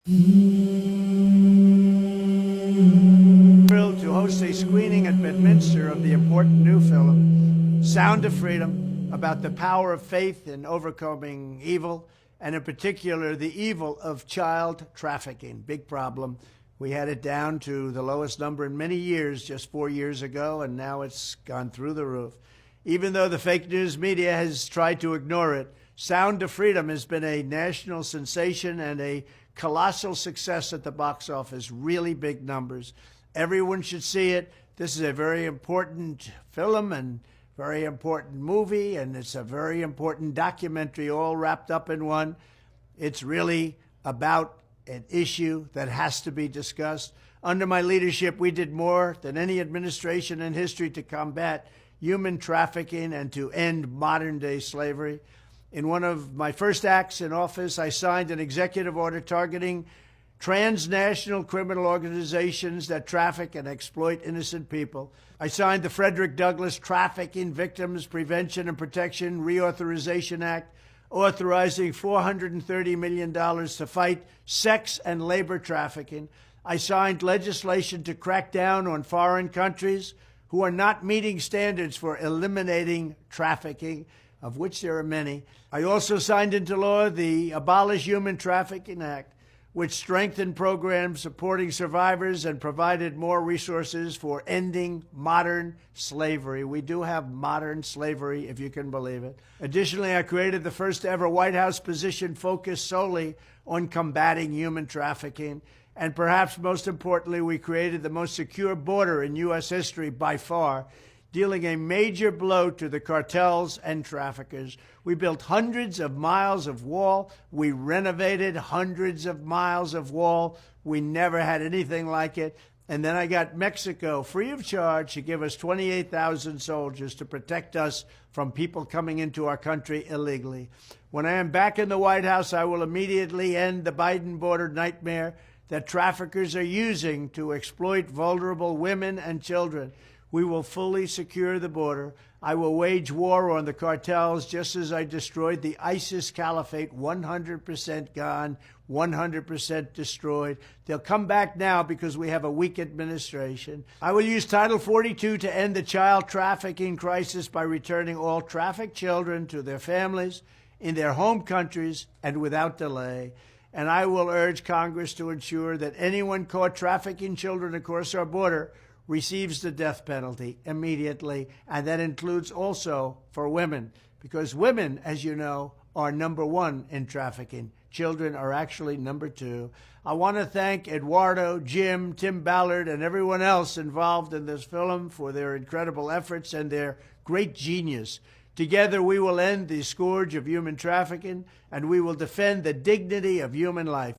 Thrilled to host a screening at Bedminster of the important new film, Sound of Freedom, about the power of faith in overcoming evil, and in particular, the evil of child trafficking. Big problem. We had it down to the lowest number in many years just 4 years ago, and now it's gone through the roof. Even though the fake news media has tried to ignore it, Sound of Freedom has been a national sensation and a colossal success at the box office, really big numbers. Everyone should see it. This is a very important film and very important movie, and it's a very important documentary all wrapped up in one. It's really about an issue that has to be discussed. Under my leadership, we did more than any administration in history to combat human trafficking and to end modern-day slavery. In one of my first acts in office, I signed an executive order targeting transnational criminal organizations that traffic and exploit innocent people. I signed the Frederick Douglass Trafficking Victims Prevention and Protection Reauthorization Act, authorizing $430 million to fight sex and labor trafficking. I signed legislation to crack down on foreign countries who are not meeting standards for eliminating trafficking, of which there are many. I also signed into law the Abolish Human Trafficking Act, which strengthened programs supporting survivors and provided more resources for ending modern slavery. We do have modern slavery, if you can believe it. Additionally, I created the first ever White House position focused solely on combating human trafficking. And perhaps most importantly, we created the most secure border in U.S. history by far, dealing a major blow to the cartels and traffickers. We built hundreds of miles of wall. We renovated hundreds of miles of wall. We never had anything like it. And then I got Mexico free of charge to give us 28,000 soldiers to protect us from people coming into our country illegally. When I am back in the White House, I will immediately end the Biden border nightmare that traffickers are using to exploit vulnerable women and children. We will fully secure the border. I will wage war on the cartels just as I destroyed the ISIS caliphate, 100% gone, 100% destroyed. They'll come back now because we have a weak administration. I will use Title 42 to end the child trafficking crisis by returning all trafficked children to their families in their home countries and without delay. And I will urge Congress to ensure that anyone caught trafficking children across our border receives the death penalty immediately, and that includes also for women, because women, as you know, are number one in trafficking. Children are actually number two. I want to thank Eduardo, Jim, Tim Ballard, and everyone else involved in this film for their incredible efforts and their great genius. Together, we will end the scourge of human trafficking, and we will defend the dignity of human life.